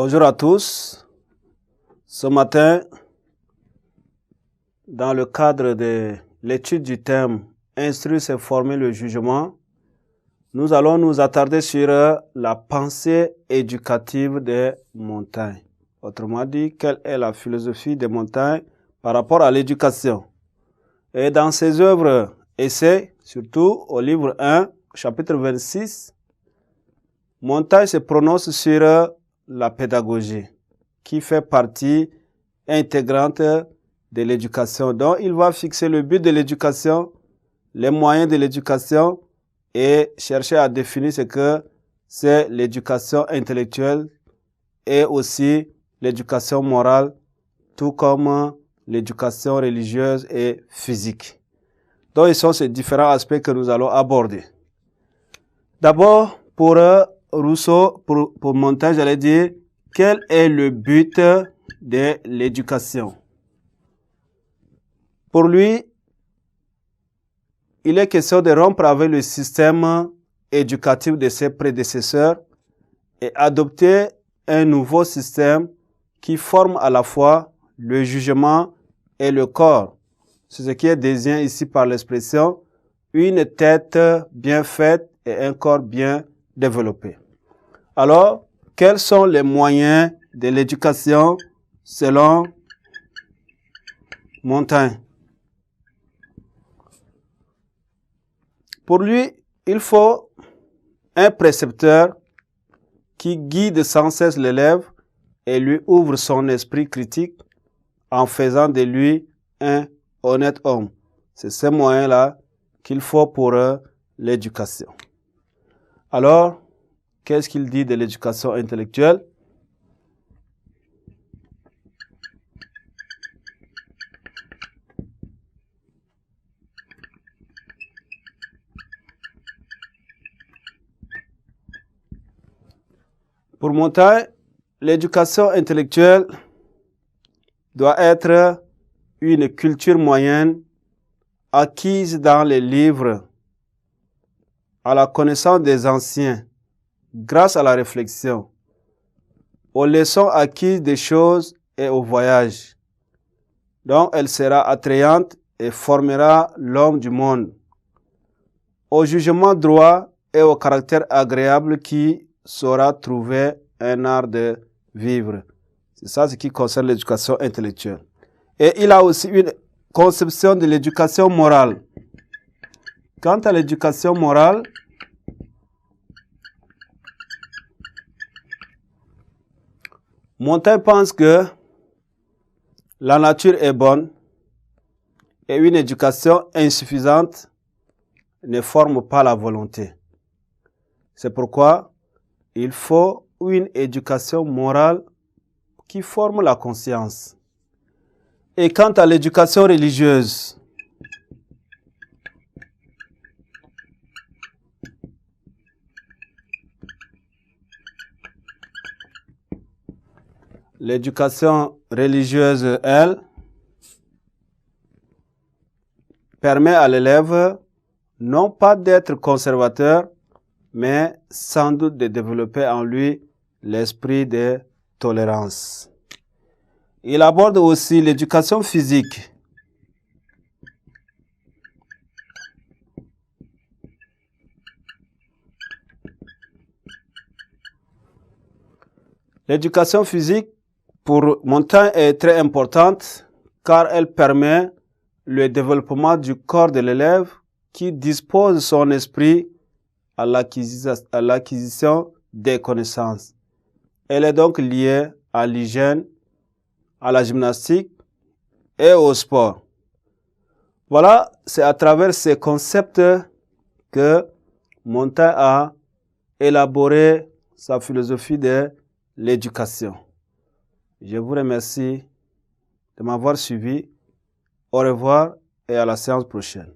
Bonjour à tous. Ce matin, dans le cadre de l'étude du thème « Instruire, c'est former le jugement », nous allons nous attarder sur la pensée éducative des Montaigne. Autrement dit, quelle est la philosophie des Montaigne par rapport à l'éducation. Et dans ses œuvres essais, surtout au livre 1, chapitre 26, Montaigne se prononce sur la pédagogie, qui fait partie intégrante de l'éducation. Donc, il va fixer le but de l'éducation, les moyens de l'éducation et chercher à définir ce que c'est l'éducation intellectuelle et aussi l'éducation morale, tout comme l'éducation religieuse et physique. Donc, ce sont ces différents aspects que nous allons aborder. D'abord, pour Rousseau, pour Montaigne, j'allais dire, quel est le but de l'éducation? Pour lui, il est question de rompre avec le système éducatif de ses prédécesseurs et adopter un nouveau système qui forme à la fois le jugement et le corps. C'est ce qui est désigné ici par l'expression « une tête bien faite et un corps bien développé ». Alors, quels sont les moyens de l'éducation selon Montaigne? Pour lui, il faut un précepteur qui guide sans cesse l'élève et lui ouvre son esprit critique en faisant de lui un honnête homme. C'est ces moyens-là qu'il faut pour l'éducation. Alors, qu'est-ce qu'il dit de l'éducation intellectuelle? Pour Montaigne, l'éducation intellectuelle doit être une culture moyenne acquise dans les livres, à la connaissance des anciens, grâce à la réflexion, aux leçons acquises des choses et au voyage. Donc, elle sera attrayante et formera l'homme du monde, au jugement droit et au caractère agréable qui saura trouver un art de vivre. C'est ça ce qui concerne l'éducation intellectuelle. Et il a aussi une conception de l'éducation morale. Quant à l'éducation morale, Montaigne pense que la nature est bonne et une éducation insuffisante ne forme pas la volonté. C'est pourquoi il faut une éducation morale qui forme la conscience. Et quant à l'éducation religieuse, elle, permet à l'élève non pas d'être conservateur, mais sans doute de développer en lui l'esprit de tolérance. Il aborde aussi l'éducation physique. L'éducation physique, pour Montaigne, est très importante car elle permet le développement du corps de l'élève qui dispose son esprit à l'acquisition des connaissances. Elle est donc liée à l'hygiène, à la gymnastique et au sport. Voilà, c'est à travers ces concepts que Montaigne a élaboré sa philosophie de l'éducation. Je vous remercie de m'avoir suivi. Au revoir et à la séance prochaine.